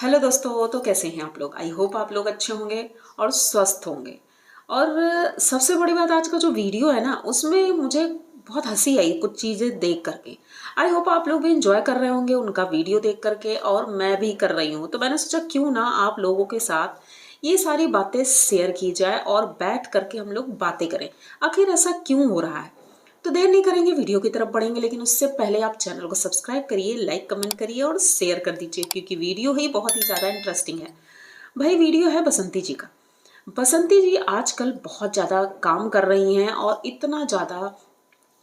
Hello दोस्तों, तो कैसे हैं आप लोग। आई होप आप लोग अच्छे होंगे और स्वस्थ होंगे। और सबसे बड़ी बात, आज का जो वीडियो है ना, उसमें मुझे बहुत हंसी आई कुछ चीज़ें देख करके। आई होप आप लोग भी इंजॉय कर रहे होंगे उनका वीडियो देख करके, और मैं भी कर रही हूँ। तो मैंने सोचा क्यों ना आप लोगों के साथ ये सारी बातें शेयर की जाए और बैठ करके हम लोग बातें करें, आखिर ऐसा क्यों हो रहा है। तो देर नहीं करेंगे, वीडियो की तरफ बढ़ेंगे, लेकिन उससे पहले आप चैनल को सब्सक्राइब करिए, लाइक कमेंट करिए और शेयर कर दीजिए, क्योंकि वीडियो ही बहुत ही ज़्यादा इंटरेस्टिंग है। भाई, वीडियो है बसंती जी का। बसंती जी आजकल बहुत ज़्यादा काम कर रही हैं और इतना ज़्यादा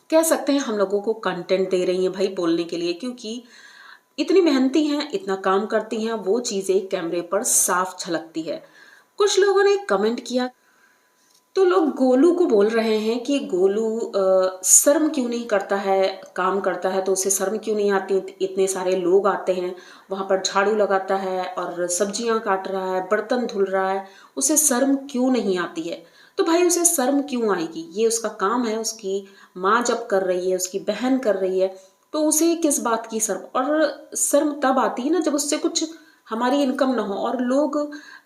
कह सकते हैं हम लोगों को कंटेंट दे रही हैं भाई बोलने के लिए, क्योंकि इतनी मेहनती हैं, इतना काम करती हैं, वो चीज़ें कैमरे पर साफ झलकती है। कुछ लोगों ने कमेंट किया, तो लोग गोलू को बोल रहे हैं कि गोलू शर्म क्यों नहीं करता है, काम करता है तो उसे शर्म क्यों नहीं आती। इतने सारे लोग आते हैं, वहाँ पर झाड़ू लगाता है और सब्जियां काट रहा है, बर्तन धुल रहा है, उसे शर्म क्यों नहीं आती है। तो भाई, उसे शर्म क्यों आएगी, ये उसका काम है। उसकी माँ जब कर रही है, उसकी बहन कर रही है, तो उसे किस बात की शर्म। और शर्म तब आती है ना जब उससे कुछ हमारी इनकम ना हो और लोग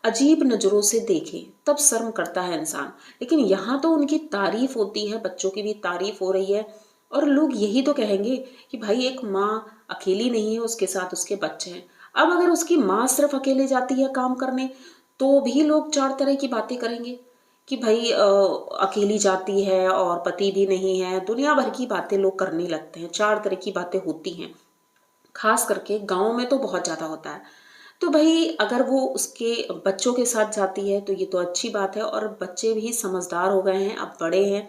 अजीब नज़रों से देखें, तब शर्म करता है इंसान। लेकिन यहाँ तो उनकी तारीफ होती है, बच्चों की भी तारीफ हो रही है, और लोग यही तो कहेंगे कि भाई एक माँ अकेली नहीं है, उसके साथ उसके बच्चे हैं। अब अगर उसकी माँ सिर्फ अकेले जाती है काम करने, तो भी लोग चार तरह की बातें करेंगे कि भाई अकेली जाती है और पति भी नहीं है। दुनिया भर की बातें लोग करने लगते हैं, चार तरह की बातें होती हैं। खास करके गाँव में तो बहुत ज़्यादा होता है। तो भाई, अगर वो उसके बच्चों के साथ जाती है तो ये तो अच्छी बात है, और बच्चे भी समझदार हो गए हैं, अब बड़े हैं,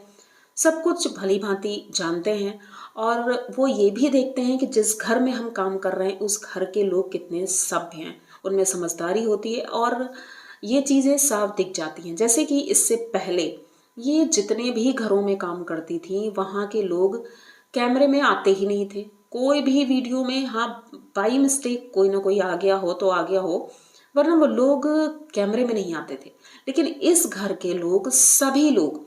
सब कुछ भली भांति जानते हैं। और वो ये भी देखते हैं कि जिस घर में हम काम कर रहे हैं उस घर के लोग कितने सभ्य हैं, उनमें समझदारी होती है, और ये चीज़ें साफ दिख जाती हैं। जैसे कि इससे पहले ये जितने भी घरों में काम करती थी, वहाँ के लोग कैमरे में आते ही नहीं थे। कोई भी वीडियो में, हाँ, बाई मिस्टेक कोई ना कोई आ गया हो तो आ गया हो, वरना वो लोग कैमरे में नहीं आते थे। लेकिन इस घर के लोग, सभी लोग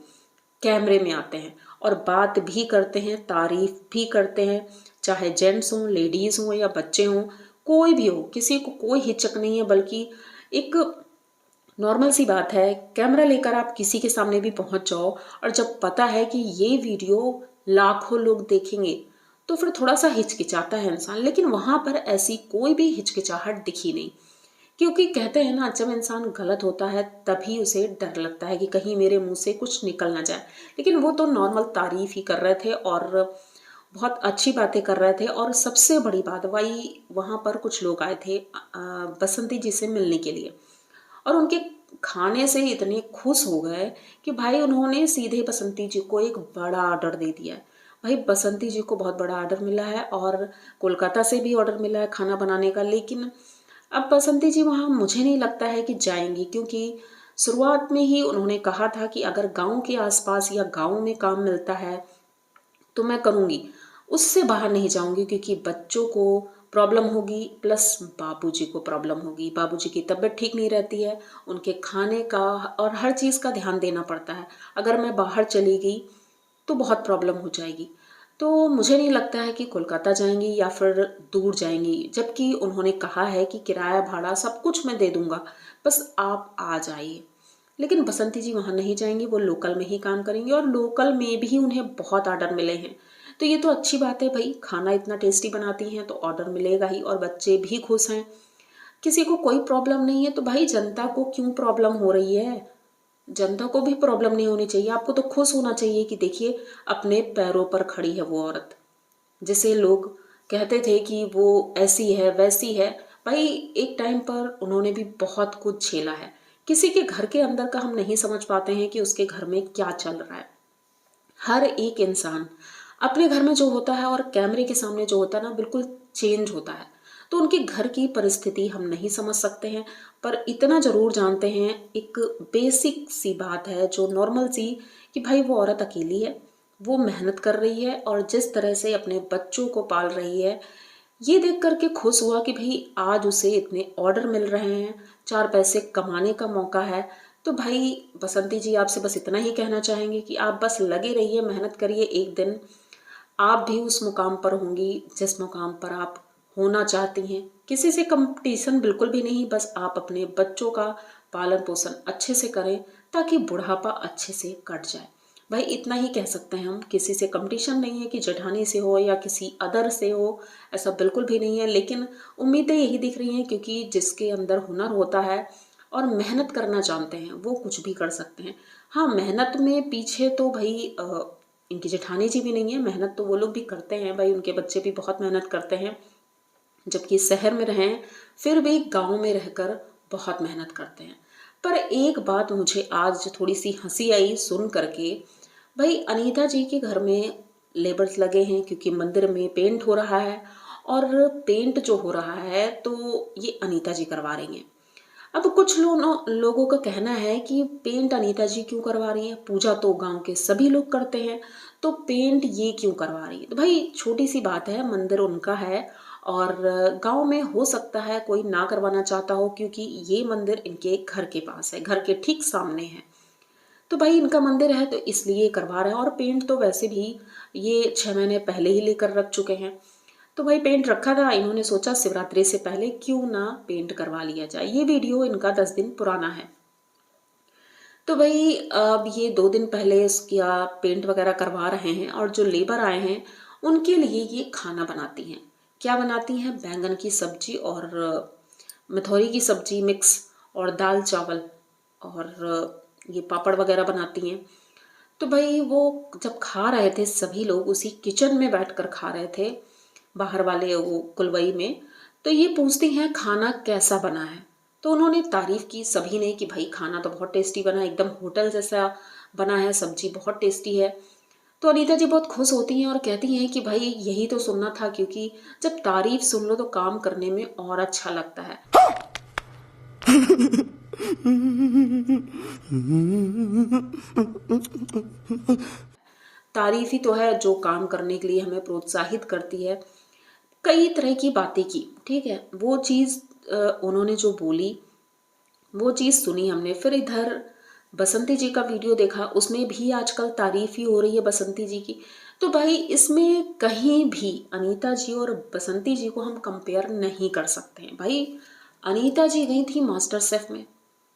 कैमरे में आते हैं और बात भी करते हैं, तारीफ भी करते हैं, चाहे जेंट्स हों, लेडीज़ हों या बच्चे हों, कोई भी हो, किसी को कोई हिचक नहीं है। बल्कि एक नॉर्मल सी बात है, कैमरा लेकर आप किसी के सामने भी पहुंच जाओ, और जब पता है कि ये वीडियो लाखों लोग देखेंगे, तो फिर थोड़ा सा हिचकिचाता है इंसान। लेकिन वहां पर ऐसी कोई भी हिचकिचाहट दिखी नहीं, क्योंकि कहते हैं ना, जब इंसान गलत होता है तभी उसे डर लगता है कि कहीं मेरे मुंह से कुछ निकल ना जाए। लेकिन वो तो नॉर्मल तारीफ ही कर रहे थे और बहुत अच्छी बातें कर रहे थे। और सबसे बड़ी बात, वही वहाँ पर कुछ लोग आए थे बसंती जी से मिलने के लिए, और उनके खाने से इतने खुश हो गए कि भाई उन्होंने सीधे बसंती जी को एक बड़ा ऑर्डर दे दिया है। भाई, बसंती जी को बहुत बड़ा ऑर्डर मिला है, और कोलकाता से भी ऑर्डर मिला है खाना बनाने का। लेकिन अब बसंती जी वहाँ मुझे नहीं लगता है कि जाएंगी, क्योंकि शुरुआत में ही उन्होंने कहा था कि अगर गांव के आसपास या गांव में काम मिलता है तो मैं करूँगी, उससे बाहर नहीं जाऊँगी, क्योंकि बच्चों को प्रॉब्लम होगी, प्लस बाबूजी को प्रॉब्लम होगी। बाबूजी की तबीयत ठीक नहीं रहती है, उनके खाने का और हर चीज़ का ध्यान देना पड़ता है। अगर मैं बाहर चली गई तो बहुत प्रॉब्लम हो जाएगी। तो मुझे नहीं लगता है कि कोलकाता जाएंगी या फिर दूर जाएंगी, जबकि उन्होंने कहा है कि किराया भाड़ा सब कुछ मैं दे दूंगा, बस आप आ जाइए। लेकिन बसंती जी वहाँ नहीं जाएंगी, वो लोकल में ही काम करेंगी, और लोकल में भी उन्हें बहुत ऑर्डर मिले हैं। तो ये तो अच्छी बात है भाई, खाना इतना टेस्टी बनाती हैं तो ऑर्डर मिलेगा ही, और बच्चे भी खुश हैं, किसी को कोई प्रॉब्लम नहीं है। तो भाई, जनता को क्यों प्रॉब्लम हो रही है। जनता को भी प्रॉब्लम नहीं होनी चाहिए, आपको तो खुश होना चाहिए कि देखिए अपने पैरों पर खड़ी है वो औरत, जिसे लोग कहते थे कि वो ऐसी है वैसी है। भाई, एक टाइम पर उन्होंने भी बहुत कुछ झेला है। किसी के घर के अंदर का हम नहीं समझ पाते हैं कि उसके घर में क्या चल रहा है। हर एक इंसान अपने घर में जो होता है और कैमरे के सामने जो होता है ना, बिल्कुल चेंज होता है। तो उनके घर की परिस्थिति हम नहीं समझ सकते हैं, पर इतना जरूर जानते हैं, एक बेसिक सी बात है जो नॉर्मल सी, कि भाई वो औरत अकेली है, वो मेहनत कर रही है, और जिस तरह से अपने बच्चों को पाल रही है, ये देख करके खुश हुआ कि भाई आज उसे इतने ऑर्डर मिल रहे हैं, चार पैसे कमाने का मौका है। तो भाई, बसंती जी आपसे बस इतना ही कहना चाहेंगे कि आप बस लगे रहिए, मेहनत करिए, एक दिन आप भी उस मुकाम पर होंगी जिस मुकाम पर आप होना चाहती हैं, किसी से कंपटीशन बिल्कुल भी नहीं, बस आप अपने बच्चों का पालन पोषण अच्छे से करें ताकि बुढ़ापा अच्छे से कट जाए। भाई इतना ही कह सकते हैं हम, किसी से कंपटीशन नहीं है कि जेठानी से हो या किसी अदर से हो, ऐसा बिल्कुल भी नहीं है। लेकिन उम्मीदें यही दिख रही हैं, क्योंकि जिसके अंदर हुनर होता है और मेहनत करना जानते हैं वो कुछ भी कर सकते हैं। हाँ, मेहनत में पीछे तो भाई इनकी जेठानी जी भी नहीं है, मेहनत तो वो लोग भी करते हैं भाई, उनके बच्चे भी बहुत मेहनत करते हैं, जबकि शहर में रहें फिर भी गांव में रहकर बहुत मेहनत करते हैं। पर एक बात मुझे आज थोड़ी सी हंसी आई सुन करके, भाई अनीता जी के घर में लेबर्स लगे हैं क्योंकि मंदिर में पेंट हो रहा है, और पेंट जो हो रहा है तो ये अनीता जी करवा रही हैं। अब कुछ लोगों का कहना है कि पेंट अनीता जी क्यों करवा रही है, पूजा तो गांव के सभी लोग करते हैं, तो पेंट ये क्यों करवा रही है। तो भाई छोटी सी बात है, मंदिर उनका है और गांव में हो सकता है कोई ना करवाना चाहता हो, क्योंकि ये मंदिर इनके घर के पास है, घर के ठीक सामने है, तो भाई इनका मंदिर है तो इसलिए करवा रहे हैं। और पेंट तो वैसे भी ये 6 महीने पहले ही लेकर रख चुके हैं, तो भाई पेंट रखा था, इन्होंने सोचा शिवरात्रि से पहले क्यों ना पेंट करवा लिया जाए। ये वीडियो इनका 10 दिन पुराना है। तो भाई अब ये 2 दिन पहले इसका पेंट वगैरह करवा रहे हैं, और जो लेबर आए हैं उनके लिए ये खाना बनाती हैं। क्या बनाती हैं, बैंगन की सब्जी और मथौरी की सब्जी मिक्स, और दाल चावल, और ये पापड़ वगैरह बनाती हैं। तो भाई वो जब खा रहे थे सभी लोग उसी किचन में बैठकर खा रहे थे, बाहर वाले वो कुलवई में, तो ये पूछती हैं खाना कैसा बना है। तो उन्होंने तारीफ की सभी ने कि भाई खाना तो बहुत टेस्टी बना है, एकदम होटल जैसा बना है, सब्जी बहुत टेस्टी है। तो अनीता जी बहुत खुश होती हैं और कहती हैं कि भाई यही तो सुनना था, क्योंकि जब तारीफ सुन लो तो काम करने में और अच्छा लगता है। तारीफ ही तो है जो काम करने के लिए हमें प्रोत्साहित करती है। कई तरह की बातें की, ठीक है, वो चीज़ उन्होंने जो बोली वो चीज़ सुनी हमने। फिर इधर बसंती जी का वीडियो देखा, उसमें भी आजकल तारीफ ही हो रही है बसंती जी की। तो भाई इसमें कहीं भी अनीता जी और बसंती जी को हम कंपेयर नहीं कर सकते हैं। भाई अनीता जी गई थी मास्टर शेफ में,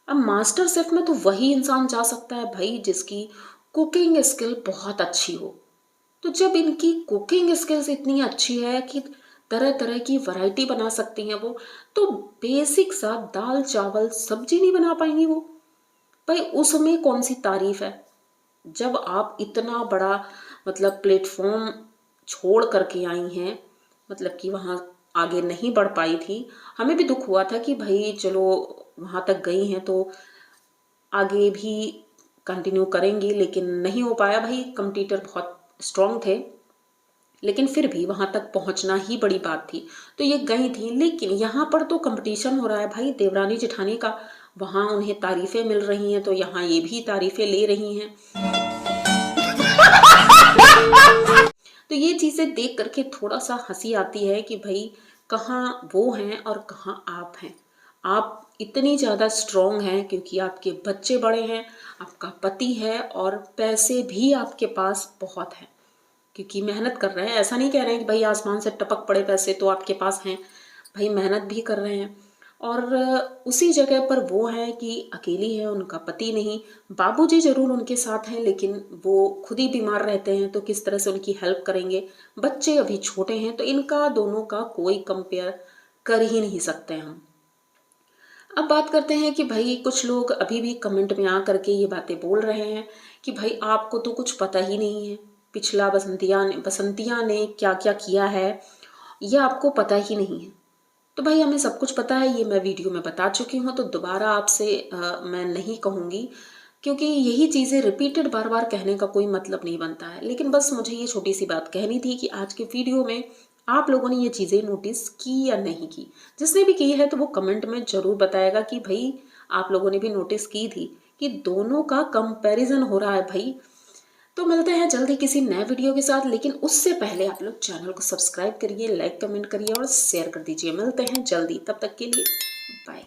अब मास्टर शेफ में तो वही इंसान जा सकता है भाई जिसकी कुकिंग स्किल बहुत अच्छी हो। तो जब इनकी कुकिंग स्किल्स इतनी अच्छी है कि तरह तरह की वैरायटी बना सकती हैं वो, तो बेसिक सा दाल चावल सब्जी नहीं बना पाएंगी वो। भाई उसमें कौन सी तारीफ है, जब आप इतना बड़ा मतलब प्लेटफॉर्म छोड़ करके आई हैं, मतलब कि वहाँ आगे नहीं बढ़ पाई थी। हमें भी दुख हुआ था कि भाई चलो वहाँ तक गई हैं तो आगे भी कंटिन्यू करेंगी, लेकिन नहीं हो पाया। भाई कंपटीटर बहुत स्ट्रांग थे, लेकिन फिर भी वहां तक पहुंचना ही बड़ी बात थी, तो ये गई थी। लेकिन यहाँ पर तो कंपटीशन हो रहा है भाई देवरानी जेठानी का, वहां उन्हें तारीफें मिल रही हैं तो यहाँ ये भी तारीफें ले रही हैं। तो ये चीजें देख करके थोड़ा सा हंसी आती है कि भाई कहाँ वो हैं और कहाँ आप हैं। आप इतनी ज़्यादा स्ट्रॉन्ग हैं क्योंकि आपके बच्चे बड़े हैं, आपका पति है, और पैसे भी आपके पास बहुत हैं क्योंकि मेहनत कर रहे हैं। ऐसा नहीं कह रहे हैं कि भाई आसमान से टपक पड़े पैसे तो आपके पास हैं, भाई मेहनत भी कर रहे हैं। और उसी जगह पर वो हैं कि अकेली है, उनका पति नहीं, बाबूजी जरूर उनके साथ हैं लेकिन वो खुद ही बीमार रहते हैं, तो किस तरह से उनकी हेल्प करेंगे। बच्चे अभी छोटे हैं, तो इनका दोनों का कोई कंपेयर कर ही नहीं सकते हम। अब बात करते हैं कि भाई कुछ लोग अभी भी कमेंट में आ करके ये बातें बोल रहे हैं कि भाई आपको तो कुछ पता ही नहीं है, पिछला बसंतिया ने क्या क्या किया है ये आपको पता ही नहीं है। तो भाई हमें सब कुछ पता है, ये मैं वीडियो में बता चुकी हूँ, तो दोबारा आपसे मैं नहीं कहूँगी, क्योंकि यही चीज़ें रिपीटेड बार बार कहने का कोई मतलब नहीं बनता है। लेकिन बस मुझे ये छोटी सी बात कहनी थी कि आज के वीडियो में आप लोगों ने ये चीज़ें नोटिस की या नहीं की। जिसने भी की है तो वो कमेंट में ज़रूर बताएगा कि भाई आप लोगों ने भी नोटिस की थी कि दोनों का कंपैरिजन हो रहा है भाई। तो मिलते हैं जल्दी किसी नए वीडियो के साथ, लेकिन उससे पहले आप लोग चैनल को सब्सक्राइब करिए, लाइक कमेंट करिए और शेयर कर दीजिए। मिलते हैं जल्दी, तब तक के लिए बाय।